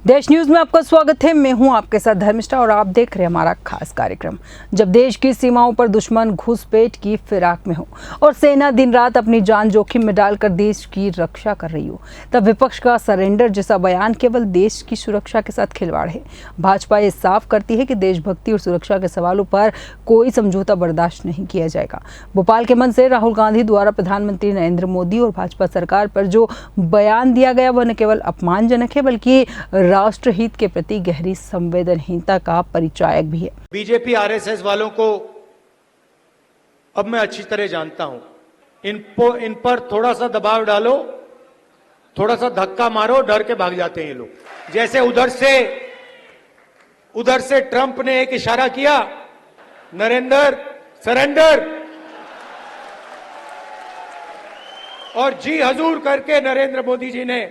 देश न्यूज में आपका स्वागत है। मैं हूं आपके साथ धर्मिष्ठा और आप देख रहे हैं हमारा खास कार्यक्रम। जब देश की सीमाओं पर दुश्मन घुसपैठ की फिराक में हो और सेना दिन रात अपनी जान जोखिम में डालकर देश की रक्षा कर रही हो, तब विपक्ष का सरेंडर जैसा बयान केवल देश की सुरक्षा के साथ खिलवाड़ है। भाजपा ये साफ करती है कि देशभक्ति और सुरक्षा के सवालों पर कोई समझौता बर्दाश्त नहीं किया जाएगा। भोपाल के मंच से राहुल गांधी द्वारा प्रधानमंत्री नरेंद्र मोदी और भाजपा सरकार पर जो बयान दिया गया वह न केवल अपमानजनक है बल्कि राष्ट्रहित के प्रति गहरी संवेदनहीनता का परिचायक भी है। बीजेपी आरएसएस वालों को अब मैं अच्छी तरह जानता हूं। इन पर थोड़ा सा दबाव डालो, थोड़ा सा धक्का मारो, डर के भाग जाते हैं ये लोग। जैसे उधर से ट्रंप ने एक इशारा किया, नरेंद्र सरेंडर, और जी हजूर करके नरेंद्र मोदी जी ने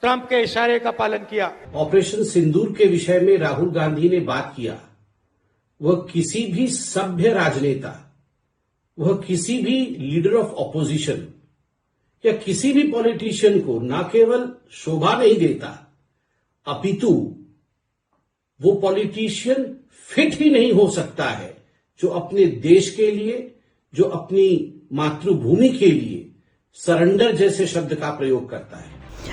ट्रंप के इशारे का पालन किया। ऑपरेशन सिंदूर के विषय में राहुल गांधी ने बात किया। वह किसी भी सभ्य राजनेता, वह किसी भी लीडर ऑफ ऑपोजिशन या किसी भी पॉलिटिशियन को न केवल शोभा नहीं देता, अपितु वो पॉलिटिशियन फिट ही नहीं हो सकता है जो अपने देश के लिए, जो अपनी मातृभूमि के लिए सरेंडर जैसे शब्द का प्रयोग करता है।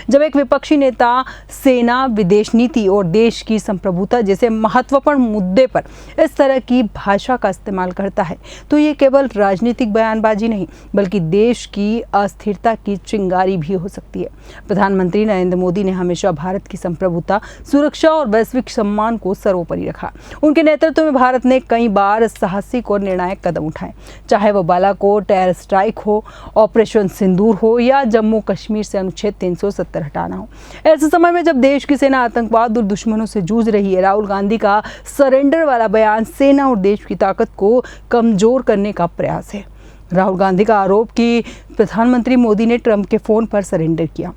जब एक विपक्षी नेता सेना, विदेश नीति और देश की संप्रभुता जैसे महत्वपूर्ण मुद्दे पर इस तरह की भाषा का इस्तेमाल करता है तो ये केवल राजनीतिक बयानबाजी नहीं बल्कि देश की अस्थिरता की चिंगारी भी हो सकती है। प्रधानमंत्री नरेंद्र मोदी ने हमेशा भारत की संप्रभुता, सुरक्षा और वैश्विक सम्मान को सर्वोपरि रखा। उनके नेतृत्व में भारत ने कई बार साहसिक और निर्णायक कदम उठाए, चाहे वह बालाकोट एयर स्ट्राइक हो, ऑपरेशन सिंदूर हो या जम्मू कश्मीर से अनुच्छेद 370 हटाना हो। ऐसे समय में जब देश की सेना आतंकवाद और दुश्मनों से जूझ रही है, राहुल गांधी का सरेंडर वाला बयान सेना और देश की ताकत को कमजोर करने का प्रयास है। राहुल गांधी का आरोप कि प्रधानमंत्री मोदी ने ट्रंप के फोन पर सरेंडर किया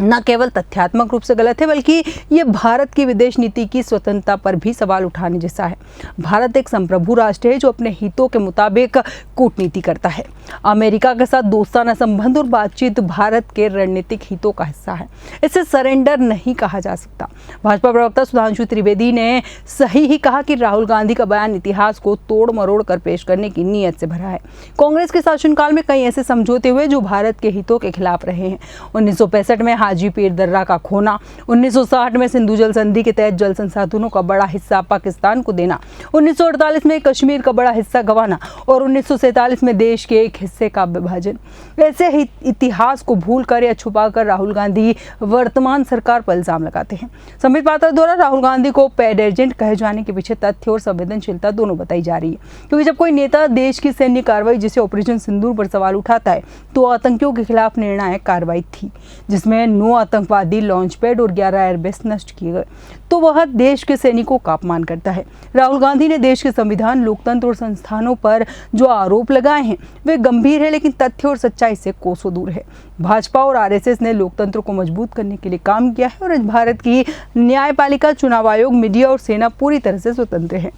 न केवल तथ्यात्मक रूप से गलत है बल्कि ये भारत की विदेश नीति की स्वतंत्रता पर भी सवाल उठाने जैसा है। भारत एक संप्रभु राष्ट्र है जो अपने हितों के मुताबिक कूटनीति करता है। अमेरिका के साथ दोस्ताना संबंध और बातचीत भारत के रणनीतिक हितों का हिस्सा है। इसे सरेंडर नहीं कहा जा सकता। भाजपा प्रवक्ता सुधांशु त्रिवेदी ने सही ही कहा कि राहुल गांधी का बयान इतिहास को तोड़ मरोड़ कर पेश करने की नीयत से भरा है। कांग्रेस के शासनकाल में कई ऐसे समझौते हुए जो भारत के हितों के खिलाफ रहे हैं। 1965 में हाजी पीर दर्रा का खोना, 1960 में सिंधु जल संधि के तहत जल संसाधनों का बड़ा हिस्सा पाकिस्तान को देना, 1948 में कश्मीर का बड़ा हिस्सा गंवाना और 1947 में देश के एक हिस्से का विभाजन। ऐसे ही इतिहास को भूलकर या छुपाकर राहुल गांधी वर्तमान सरकार पर इल्जाम लगाते हैं। संबित पात्रा द्वारा राहुल गांधी को पैड एजेंट कहे जाने के पीछे तथ्य और संवेदनशीलता दोनों बताई जा रही है, क्योंकि जब कोई नेता देश की सैन्य कार्रवाई जैसे ऑपरेशन सिंदूर पर सवाल उठाता है तो आतंकियों के खिलाफ निर्णायक कार्रवाई थी जिसमें 9 आतंकवादी लॉन्च पैड और 11 एयरबेस नष्ट किए गए, तो वह देश के सैनिकों का अपमान करता है। राहुल गांधी ने देश के संविधान, लोकतंत्र और संस्थानों पर जो आरोप लगाए हैं वे गंभीर है लेकिन तथ्य और सच्चाई से कोसों दूर है। भाजपा और आरएसएस ने लोकतंत्र को मजबूत करने के लिए काम किया है और आज भारत की न्यायपालिका, चुनाव आयोग, मीडिया और सेना पूरी तरह से स्वतंत्र है।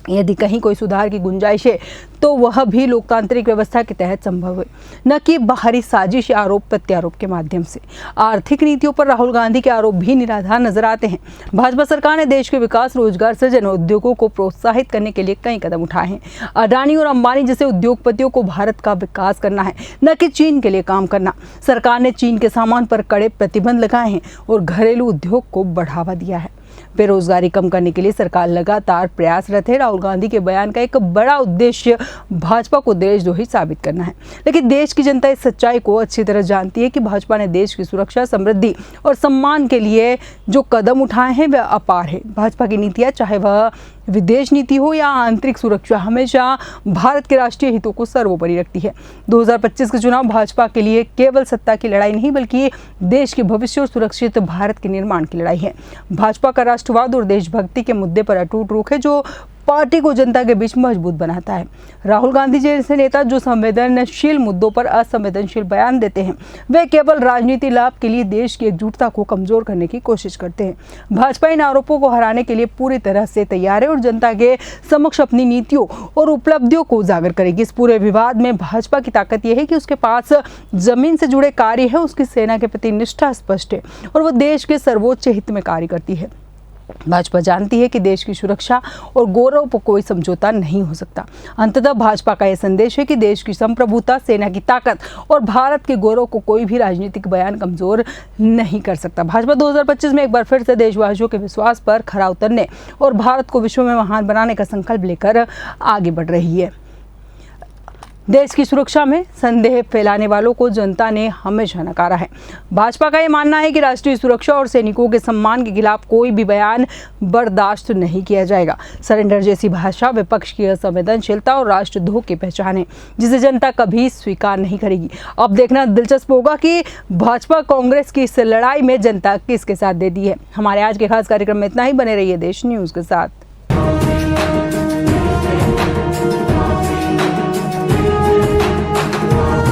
यदि कहीं कोई सुधार की गुंजाइश है तो वह भी लोकतांत्रिक व्यवस्था के तहत संभव है, न कि बाहरी साजिश या आरोप प्रत्यारोप के माध्यम से। आर्थिक नीतियों पर राहुल गांधी के आरोप भी निराधार नजर आते हैं। भाजपा सरकार ने देश के विकास, रोजगार सृजन और उद्योगों को प्रोत्साहित करने के लिए कई कदम उठाए हैं। अडानी और अंबानी जैसे उद्योगपतियों को भारत का विकास करना है, न कि चीन के लिए काम करना। सरकार ने चीन के सामान पर कड़े प्रतिबंध लगाए हैं और घरेलू उद्योग को बढ़ावा दिया है। बेरोजगारी कम करने के लिए सरकार लगातार प्रयासरत है। राहुल गांधी के बयान का एक बड़ा उद्देश्य भाजपा को देशद्रोही साबित करना है, लेकिन देश की जनता इस सच्चाई को अच्छी तरह जानती है कि भाजपा ने देश की सुरक्षा, समृद्धि और सम्मान के लिए जो कदम उठाए हैं वह अपार है। भाजपा की नीतियां, चाहे वह विदेश नीति हो या आंतरिक सुरक्षा, हमेशा भारत के राष्ट्रीय हितों को सर्वोपरि रखती है। 2025 के चुनाव भाजपा के लिए केवल सत्ता की लड़ाई नहीं बल्कि देश के भविष्य और सुरक्षित भारत के निर्माण की लड़ाई है। भाजपा का राष्ट्रवाद और देशभक्ति के मुद्दे पर अटूट रुख है जो पार्टी को जनता के बीच मजबूत बनाता है। राहुल गांधी जैसे नेता जो संवेदनशील मुद्दों पर असंवेदनशील बयान देते हैं, वे केवल राजनीति लाभ के लिए देश की एकजुटता को कमजोर करने की कोशिश करते हैं। भाजपा इन आरोपों को हराने के लिए पूरी तरह से तैयार है और जनता के समक्ष अपनी नीतियों और उपलब्धियों को उजागर करेगी। इस पूरे विवाद में भाजपा की ताकत यह है कि उसके पास जमीन से जुड़े कार्य है, उसकी सेना के प्रति निष्ठा स्पष्ट है और वह देश के सर्वोच्च हित में कार्य करती है। भाजपा जानती है कि देश की सुरक्षा और गौरव पर कोई समझौता नहीं हो सकता। अंततः भाजपा का यह संदेश है कि देश की संप्रभुता, सेना की ताकत और भारत के गौरव को कोई भी राजनीतिक बयान कमजोर नहीं कर सकता। भाजपा 2025 में एक बार फिर से देशवासियों के विश्वास पर खरा उतरने और भारत को विश्व में महान बनाने का संकल्प लेकर आगे बढ़ रही है। देश की सुरक्षा में संदेह फैलाने वालों को जनता ने हमेशा नकारा है। भाजपा का यह मानना है कि राष्ट्रीय सुरक्षा और सैनिकों के सम्मान के खिलाफ कोई भी बयान बर्दाश्त नहीं किया जाएगा। सरेंडर जैसी भाषा विपक्ष की असंवेदनशीलता और राष्ट्रद्रोह की पहचान है, जिसे जनता कभी स्वीकार नहीं करेगी। अब देखना दिलचस्प होगा कि भाजपा कांग्रेस की इस लड़ाई में जनता किसके साथ देती है। हमारे आज के खास कार्यक्रम में इतना ही। बने रहिए देश न्यूज़ के साथ।